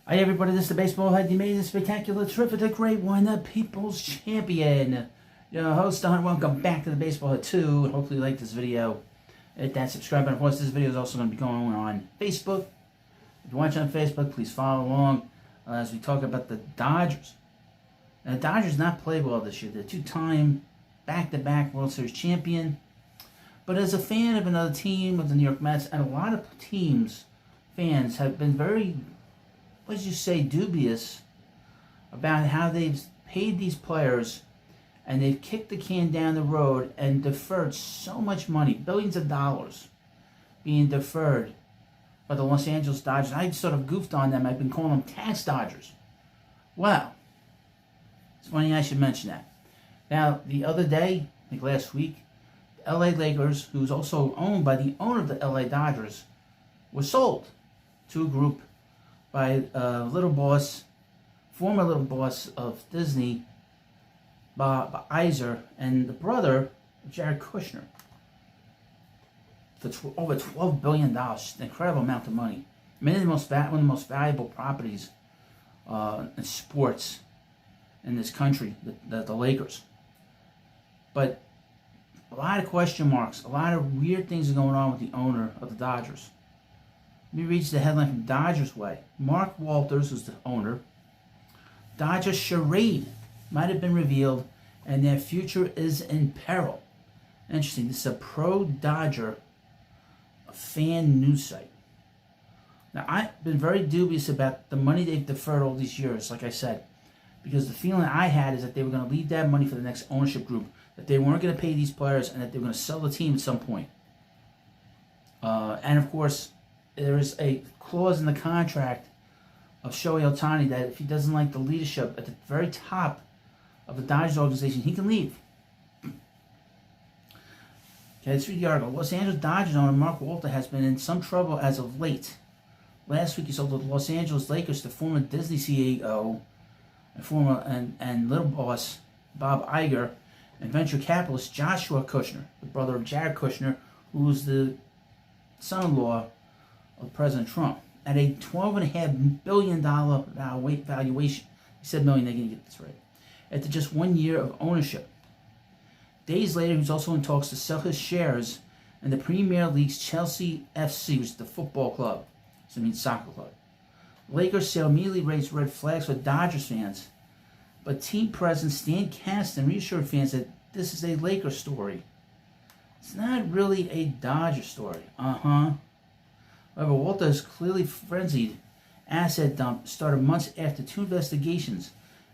Hi everybody, this is the baseball head, the amazing, spectacular, terrific, the great one, the people's champion. Your host, Don. Welcome back to the baseball head 2. Hopefully you like this video. Hit that subscribe button. Of course, this video is also going to be going on Facebook. If you're watching on Facebook, please follow along as we talk about the Dodgers. Now, the Dodgers not played well this year. They're two-time back-to-back World Series champion. But as a fan of another team, of the New York Mets, and a lot of teams, fans have been very, dubious about how they've paid these players, and they've kicked the can down the road and deferred so much money, billions of dollars being deferred by the Los Angeles Dodgers. I sort of goofed on them. I've been calling them tax Dodgers. Well, it's funny I should mention that. Now, the other day, I think last week, the LA Lakers, who's also owned by the owner of the LA Dodgers, was sold to a group by former little boss of Disney, Bob Iger, and the brother of Jared Kushner, for over $12 billion. An incredible amount of money. One of the most valuable properties in sports in this country, the Lakers. But a lot of question marks, a lot of weird things are going on with the owner of the Dodgers. Let me read the headline from Dodgers Way. Mark Walters, who's the owner, Dodger charade might have been revealed and their future is in peril. Interesting. This is a pro-Dodger fan news site. Now, I've been very dubious about the money they've deferred all these years, like I said, because the feeling I had is that they were going to leave that money for the next ownership group, that they weren't going to pay these players, and that they were going to sell the team at some point. And, of course, there is a clause in the contract of Shohei Ohtani that if he doesn't like the leadership at the very top of the Dodgers organization, he can leave. Okay, let's read the article. Los Angeles Dodgers owner Mark Walter has been in some trouble as of late. Last week he sold the Los Angeles Lakers to former Disney CEO and little boss Bob Iger and venture capitalist Joshua Kushner, the brother of Jared Kushner, who was the son-in-law of President Trump, at a $12.5 billion valuation. He said million, they didn't get this right. After just 1 year of ownership. Days later, he was also in talks to sell his shares in the Premier League's Chelsea FC, which is the football club. So it means soccer club. Lakers sale immediately raised red flags for Dodgers fans, but team president Stan Kasten reassured fans that this is a Lakers story. It's not really a Dodger story. However, Walter's clearly frenzied asset dump started months after two investigations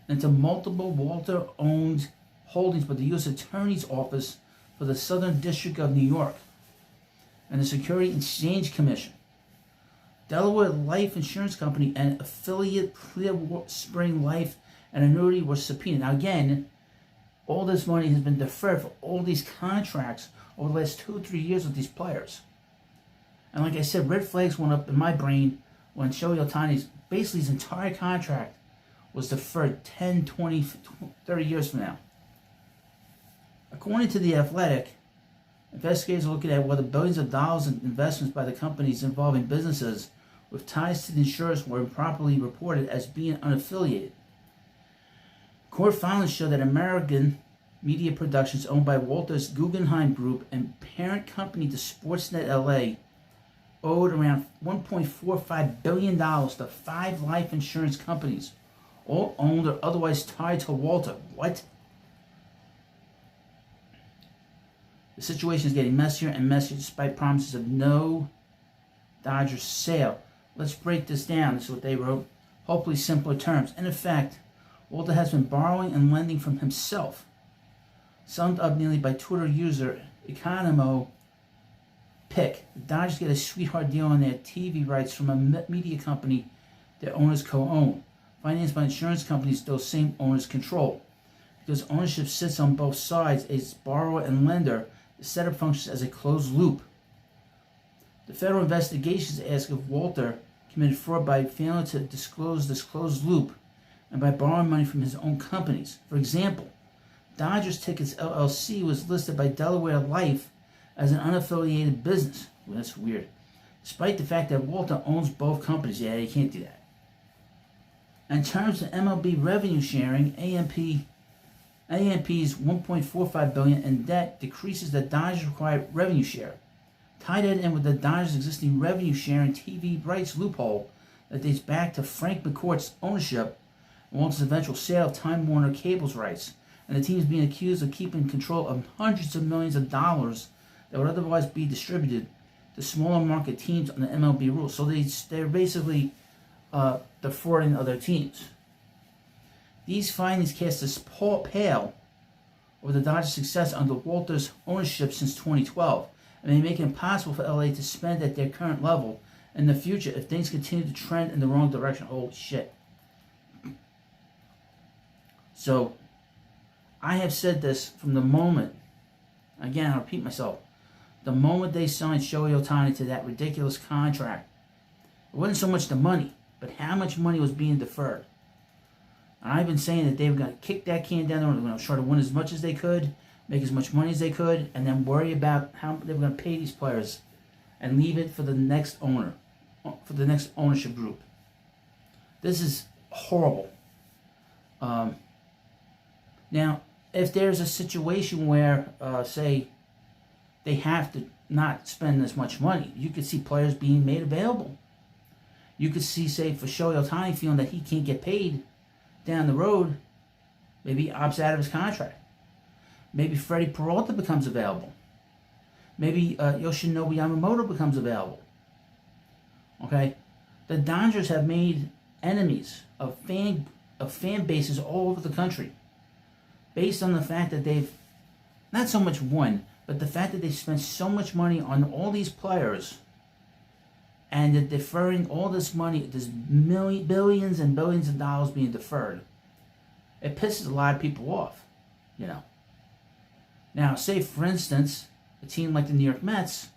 into multiple Walter-owned holdings by the U.S. Attorney's Office for the Southern District of New York and the Security Exchange Commission. Delaware Life Insurance Company and affiliate Clear Spring Life and Annuity were subpoenaed. Now again, all this money has been deferred for all these contracts over the last 2 or 3 years with these players. And like I said, red flags went up in my brain when Shohei Ohtani's, basically his entire contract was deferred 10, 20, 30 years from now. According to The Athletic, investigators are looking at whether billions of dollars in investments by the companies involving businesses with ties to the insurers were improperly reported as being unaffiliated. Court filings show that American Media Productions, owned by Walter's Guggenheim Group and parent company to Sportsnet LA, owed around $1.45 billion to 5 life insurance companies, all owned or otherwise tied to Walter. What? The situation is getting messier and messier despite promises of no Dodgers sale. Let's break this down. This is what they wrote. Hopefully simpler terms. In effect, Walter has been borrowing and lending from himself, summed up nearly by Twitter user Economo Pick. The Dodgers get a sweetheart deal on their TV rights from a media company their owners co-own, financed by insurance companies those same owners control. Because ownership sits on both sides as borrower and lender, the setup functions as a closed loop. The federal investigations ask if Walter committed fraud by failing to disclose this closed loop and by borrowing money from his own companies. For example, Dodgers Tickets LLC was listed by Delaware Life as an unaffiliated business. Well, that's weird. Despite the fact that Walter owns both companies. Yeah, you can't do that. In terms of MLB revenue sharing, AMP's $1.45 billion in debt decreases the Dodgers' required revenue share. Tie that in with the Dodgers' existing revenue sharing TV rights loophole that dates back to Frank McCourt's ownership and Walter's eventual sale of Time Warner Cable's rights, and the team is being accused of keeping control of hundreds of millions of dollars that would otherwise be distributed to smaller market teams on the MLB rules. So they're basically defrauding other teams. These findings cast a pale over the Dodgers' success under Walter's ownership since 2012, and they make it impossible for LA to spend at their current level in the future if things continue to trend in the wrong direction. Holy shit. So, I have said this from the moment, again, I'll repeat myself, the moment they signed Shohei Ohtani to that ridiculous contract, it wasn't so much the money, but how much money was being deferred. And I've been saying that they were going to kick that can down the road. They were going to try to win as much as they could, make as much money as they could, and then worry about how they were going to pay these players and leave it for the next owner, for the next ownership group. This is horrible. Now, if there's a situation where, say, they have to not spend as much money, you could see players being made available. You could see, say, for Shohei Ohtani feeling that he can't get paid down the road, maybe he opts out of his contract. Maybe Freddie Peralta becomes available. Maybe Yoshinobu Yamamoto becomes available. Okay? The Dodgers have made enemies of fan bases all over the country based on the fact that they've not so much won, but the fact that they've spent so much money on all these players and they're deferring all this money, there's billions and billions of dollars being deferred. It pisses a lot of people off, you know. Now, say, for instance, a team like the New York Mets,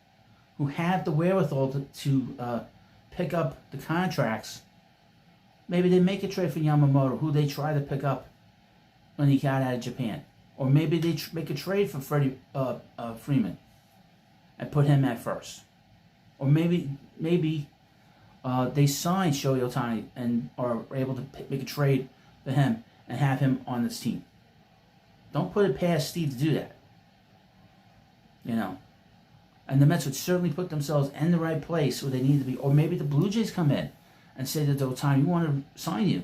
who have the wherewithal to pick up the contracts, maybe they make a trade for Yamamoto, who they try to pick up when he got out of Japan. Or maybe they make a trade for Freddie Freeman and put him at first. Or maybe they sign Shohei Ohtani and are able to make a trade for him and have him on this team. Don't put it past Steve to do that. You know. And the Mets would certainly put themselves in the right place where they need to be. Or maybe the Blue Jays come in and say to Ohtani, we want to sign you.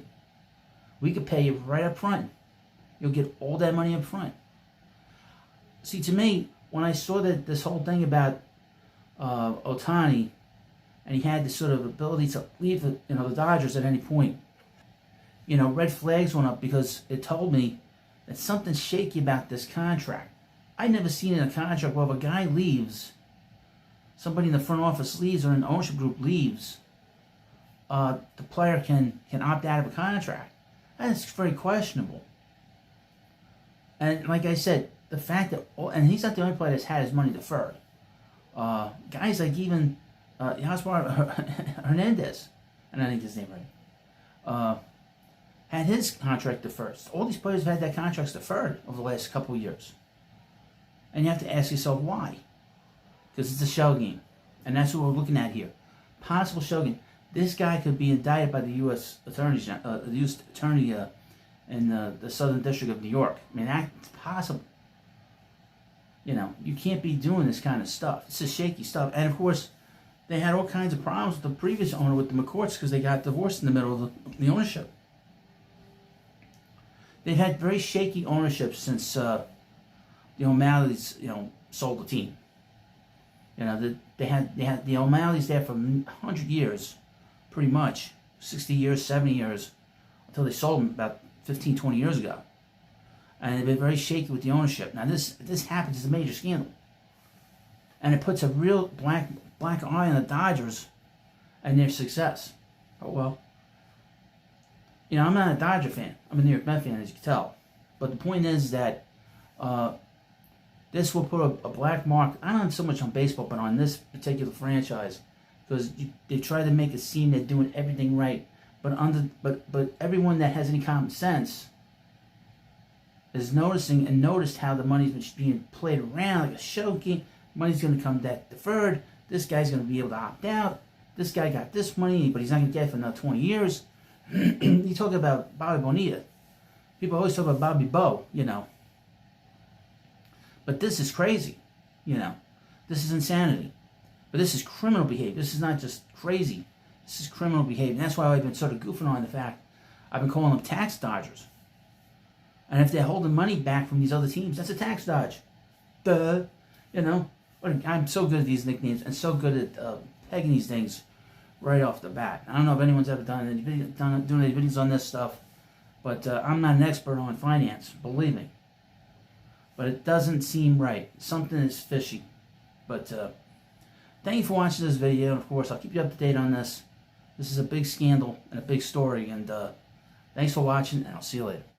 We could pay you right up front. You'll get all that money up front. See, to me, when I saw that this whole thing about Ohtani, and he had this sort of ability to leave the Dodgers at any point, red flags went up because it told me that something's shaky about this contract. I'd never seen in a contract where if a guy leaves, somebody in the front office leaves or an ownership group leaves, the player can opt out of a contract. That's very questionable. And like I said, the fact that, and he's not the only player that's had his money deferred. Guys like even Yasmar Hernandez, and I think his name right, had his contract deferred. All these players have had their contracts deferred over the last couple of years. And you have to ask yourself why. Because it's a shell game. And that's what we're looking at here. Possible shell game. This guy could be indicted by the U.S. Attorney in the Southern District of New York. I mean, that's possible. You can't be doing this kind of stuff. It's a shaky stuff. And of course, they had all kinds of problems with the previous owner, with the McCourts, because they got divorced in the middle of the ownership. They've had very shaky ownership since the O'Malley's, sold the team. They had the O'Malley's there for 100 years, pretty much, 60 years, 70 years, until they sold them about 15, 20 years ago. And they've been very shaky with the ownership. Now, this happens, it's a major scandal. And it puts a real black eye on the Dodgers and their success. Oh, well. I'm not a Dodger fan. I'm a New York Mets fan, as you can tell. But the point is that this will put a black mark, not so much on baseball, but on this particular franchise. Because they try to make it seem they're doing everything right. But everyone that has any common sense is noticed how the money's being played around like a show game. Money's going to come that deferred. This guy's going to be able to opt out. This guy got this money, but he's not going to get it for another 20 years. You talk about Bobby Bonilla. People always talk about Bobby Bo, But this is crazy, This is insanity. But this is criminal behavior. This is not just crazy. This is criminal behavior. And that's why I've been sort of goofing on the fact I've been calling them tax dodgers. And if they're holding money back from these other teams, that's a tax dodge. Duh. I'm so good at these nicknames and so good at pegging these things right off the bat. I don't know if anyone's ever doing any videos on this stuff, but I'm not an expert on finance, believe me. But it doesn't seem right. Something is fishy. But thank you for watching this video. And of course, I'll keep you up to date on this. This is a big scandal and a big story. And thanks for watching, and I'll see you later.